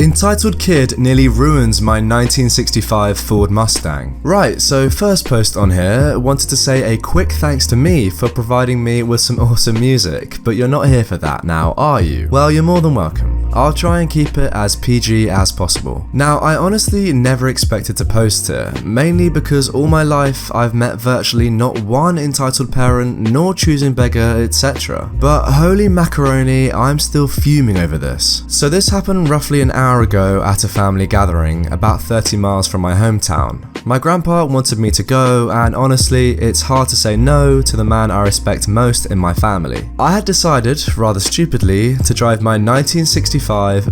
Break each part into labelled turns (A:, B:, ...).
A: Entitled kid nearly ruins my 1965 Ford Mustang. Right, so first post on here, wanted to say a quick thanks to me for providing me with some awesome music, but you're not here for that now, are you? Well, you're more than welcome. I'll try and keep it as PG as possible. Now, I honestly never expected to post here, mainly because all my life I've met virtually not one entitled parent, nor choosing beggar, etc. But holy macaroni, I'm still fuming over this. So this happened roughly an hour ago at a family gathering, about 30 miles from my hometown. My grandpa wanted me to go, and honestly, it's hard to say no to the man I respect most in my family. I had decided, rather stupidly, to drive my 1965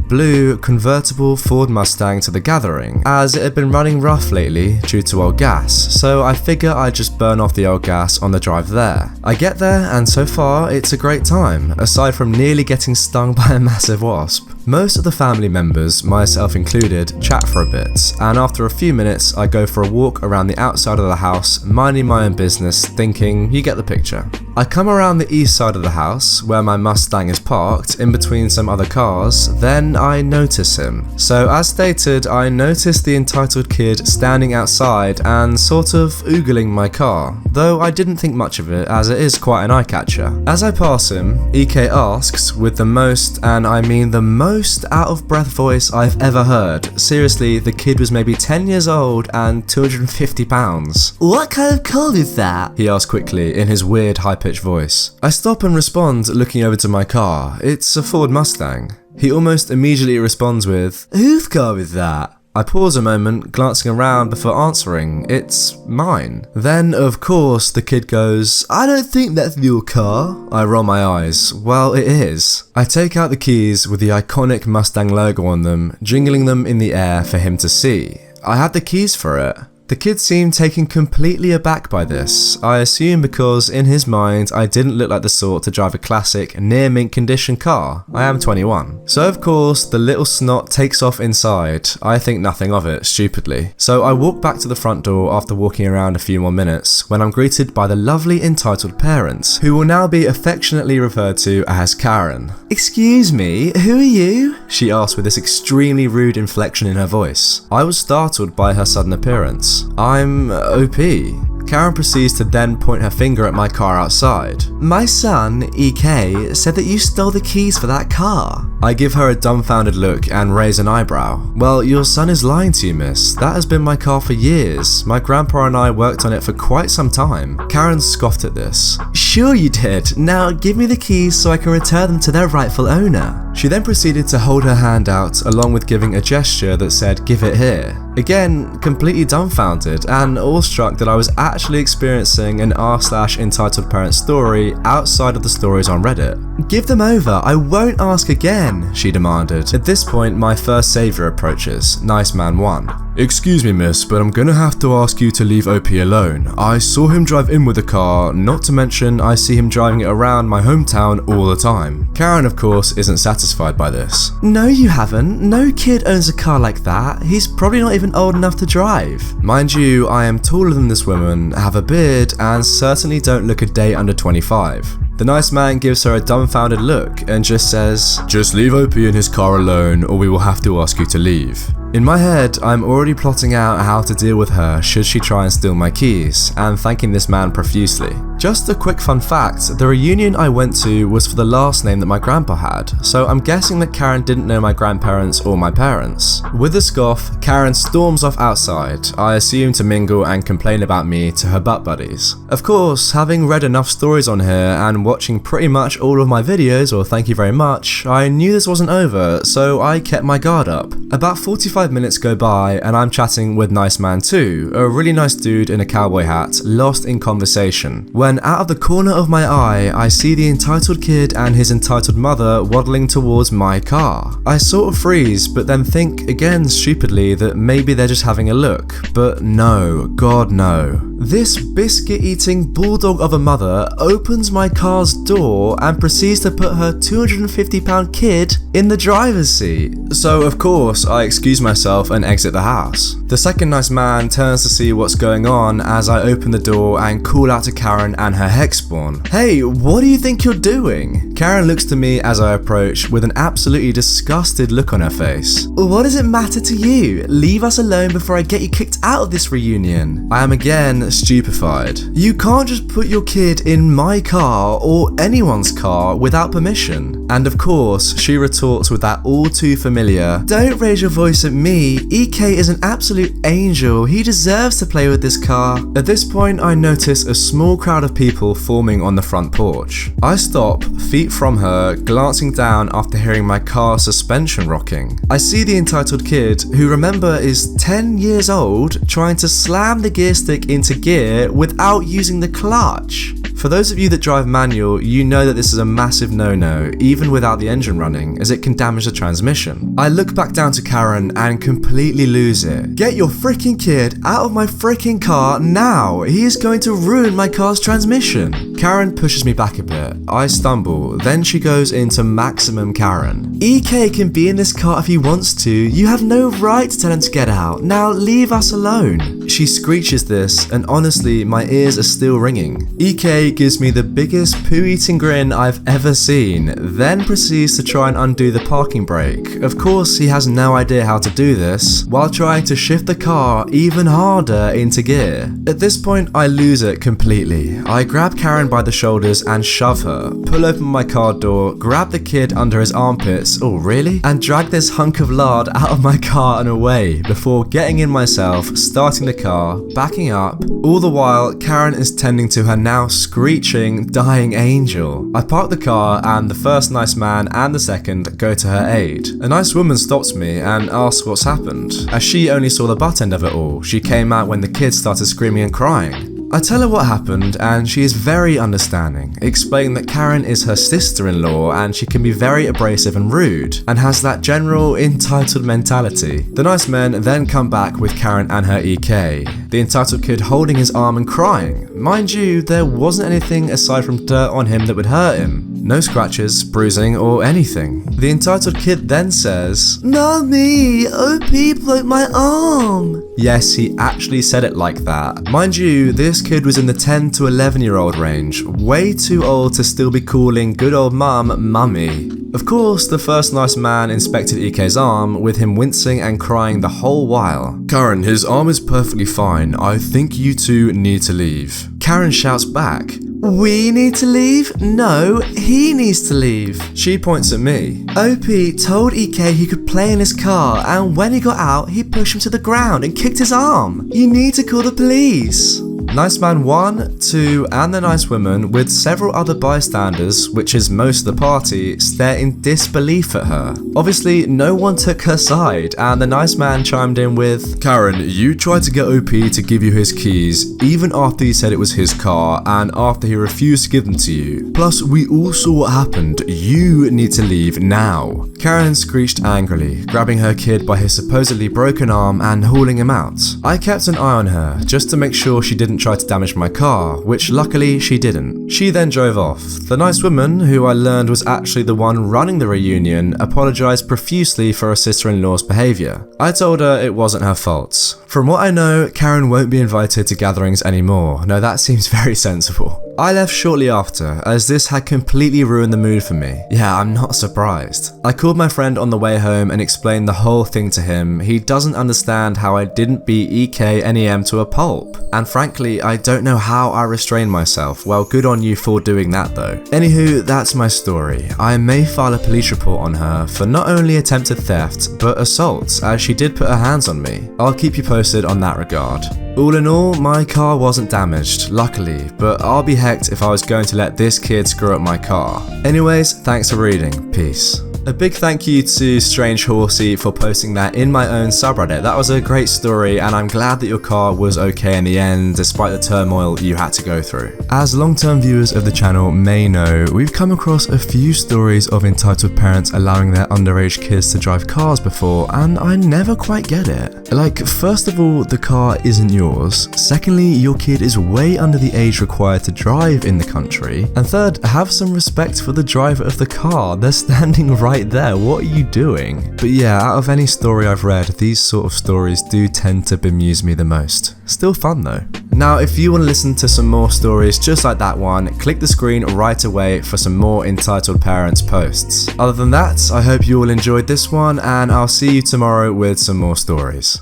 A: blue convertible Ford Mustang to the gathering, as it had been running rough lately due to old gas, so I figure I'd just burn off the old gas on the drive there. I get there, and so far, it's a great time, aside from nearly getting stung by a massive wasp. Most of the family members, myself included, chat for a bit, and after a few minutes I go for a walk around the outside of the house, minding my own business, thinking you get the picture. I come around the east side of the house, where my Mustang is parked, in between some other cars, then I notice him. So as stated, I noticed the entitled kid standing outside and sort of oogling my car, though I didn't think much of it as it is quite an eye catcher. As I pass him, EK asks, with the most, and I mean the most out of breath voice I've ever heard. Seriously, the kid was maybe 10 years old and 250 pounds. "What kind of car is that?" he asked quickly in his weird high-pitched voice. I stop and respond, looking over to my car. It's a Ford Mustang. He almost immediately responds with, "Whose car is that?" I pause a moment, glancing around before answering. It's mine. Then, of course, the kid goes, "I don't think that's your car." I roll my eyes. Well, it is. I take out the keys with the iconic Mustang logo on them, jingling them in the air for him to see. I had the keys for it. The kid seemed taken completely aback by this, I assume because in his mind I didn't look like the sort to drive a classic, near mint condition car. I am 21. So of course the little snot takes off inside. I think nothing of it, stupidly. So I walk back to the front door after walking around a few more minutes, when I'm greeted by the lovely entitled parents, who will now be affectionately referred to as Karen. "Excuse me, who are you?" she asked with this extremely rude inflection in her voice. I was startled by her sudden appearance. "I'm OP." Karen proceeds to then point her finger at my car outside. "My son, EK, said that you stole the keys for that car." I give her a dumbfounded look and raise an eyebrow. "Well, your son is lying to you, miss. That has been my car for years. My grandpa and I worked on it for quite some time." Karen scoffed at this. "Sure you did. Now give me the keys so I can return them to their rightful owner." She then proceeded to hold her hand out along with giving a gesture that said, "Give it here." Again, completely dumbfounded and awestruck that I was actually experiencing an r/entitled parent story outside of the stories on Reddit. "Give them over, I won't ask again," she demanded. At this point, my first saviour approaches, Nice Man 1. "Excuse me, miss, but I'm gonna have to ask you to leave OP alone. I saw him drive in with the car, not to mention I see him driving it around my hometown all the time." Karen, of course, isn't satisfied by this. "No, you haven't. No kid owns a car like that. He's probably not even old enough to drive." Mind you, I am taller than this woman, have a beard, and certainly don't look a day under 25. The nice man gives her a dumbfounded look and just says, "Just leave OP in his car alone or we will have to ask you to leave." In my head, I'm already plotting out how to deal with her should she try and steal my keys, and thanking this man profusely. Just a quick fun fact, the reunion I went to was for the last name that my grandpa had, so I'm guessing that Karen didn't know my grandparents or my parents. With a scoff, Karen storms off outside, I assume to mingle and complain about me to her butt buddies. Of course, having read enough stories on here and watching pretty much all of my videos, or thank you very much, I knew this wasn't over, so I kept my guard up. About 45 minutes go by and I'm chatting with Nice Man 2, a really nice dude in a cowboy hat, lost in conversation, when out of the corner of my eye I see the entitled kid and his entitled mother waddling towards my car. I sort of freeze, but then think again stupidly that maybe they're just having a look, but no, God no. This biscuit-eating bulldog of a mother opens my car's door and proceeds to put her 250-pound kid in the driver's seat. So of course I excuse myself and exit the house. The second nice man turns to see what's going on as I open the door and call out to Karen and her hex spawn. Hey, what do you think you're doing? Karen looks to me as I approach with an absolutely disgusted look on her face. What does it matter to you? Leave us alone before I get you kicked out of this reunion. I am again stupefied. You can't just put your kid in my car or anyone's car without permission. And of course, she retorts with that all too familiar, don't raise your voice at me, EK is an absolute angel, he deserves to play with this car. At this point, I notice a small crowd of people forming on the front porch. I stop, feet from her, glancing down after hearing my car's suspension rocking. I see the entitled kid, who remember is 10 years old, trying to slam the gear stick into gear without using the clutch. For those of you that drive manual, you know that this is a massive no-no, even without the engine running, as it can damage the transmission. I look back down to Karen and completely lose it. Get your freaking kid out of my freaking car now! He is going to ruin my car's transmission! Karen pushes me back a bit. I stumble, then she goes into maximum Karen. EK can be in this car if he wants to, you have no right to tell him to get out, now leave us alone. She screeches this, and honestly, my ears are still ringing. EK gives me the biggest poo-eating grin I've ever seen, then proceeds to try and undo the parking brake. Of course, he has no idea how to do this, while trying to shift the car even harder into gear. At this point, I lose it completely. I grab Karen by the shoulders and shove her, pull open my car door, grab the kid under his armpits, oh really? And drag this hunk of lard out of my car and away, before getting in myself, starting the car, backing up. All the while, Karen is tending to her now screeching, dying angel. I park the car and the first nice man and the second go to her aid. A nice woman stops me and asks what's happened, as she only saw the butt end of it all. She came out when the kids started screaming and crying. I tell her what happened and she is very understanding, explaining that Karen is her sister-in-law and she can be very abrasive and rude, and has that general entitled mentality. The nice men then come back with Karen and her EK, the entitled kid holding his arm and crying. Mind you, there wasn't anything aside from dirt on him that would hurt him. No scratches, bruising, or anything. The entitled kid then says, "Not me, OP broke my arm." Yes, he actually said it like that. Mind you, this kid was in the 10 to 11-year-old range, way too old to still be calling good old mum mummy. Of course, the first nice man inspected EK's arm, with him wincing and crying the whole while. "Karen, his arm is perfectly fine. I think you two need to leave." Karen shouts back, "We need to leave? No, he needs to leave." She points at me. OP told EK he could play in his car, and when he got out, he pushed him to the ground and kicked his arm. You need to call the police. Nice man 1, 2, and the nice woman, with several other bystanders, which is most of the party, stare in disbelief at her. Obviously, no one took her side, and the nice man chimed in with, "Karen, you tried to get OP to give you his keys, even after he said it was his car, and after he refused to give them to you. Plus, we all saw what happened. You need to leave now." Karen screeched angrily, grabbing her kid by his supposedly broken arm and hauling him out. I kept an eye on her, just to make sure she didn't try to damage my car, which luckily she didn't. She then drove off. The nice woman, who I learned was actually the one running the reunion, apologized profusely for her sister-in-law's behavior. I told her it wasn't her fault. From what I know, Karen won't be invited to gatherings anymore. No, that seems very sensible. I left shortly after, as this had completely ruined the mood for me. Yeah, I'm not surprised. I called my friend on the way home and explained the whole thing to him. He doesn't understand how I didn't beat EK NEM to a pulp. And frankly, I don't know how I restrained myself. Well, good on you for doing that though. Anywho, that's my story. I may file a police report on her for not only attempted theft, but assault, as she did put her hands on me. I'll keep you posted on that regard. All in all, my car wasn't damaged, luckily, but I'll be hecked if I was going to let this kid screw up my car. Anyways, thanks for reading. Peace. A big thank you to Strange Horsey for posting that in my own subreddit. That was a great story, and I'm glad that your car was okay in the end, despite the turmoil you had to go through. As long-term viewers of the channel may know, we've come across a few stories of entitled parents allowing their underage kids to drive cars before, and I never quite get it. Like, first of all, the car isn't yours. Secondly, your kid is way under the age required to drive in the country. And third, have some respect for the driver of the car. They're standing right right there. What are you doing? But yeah, out of any story I've read, these sort of stories do tend to bemuse me the most. Still fun though. Now, if you want to listen to some more stories just like that one, click the screen right away for some more Entitled Parents posts. Other than that, I hope you all enjoyed this one, and I'll see you tomorrow with some more stories.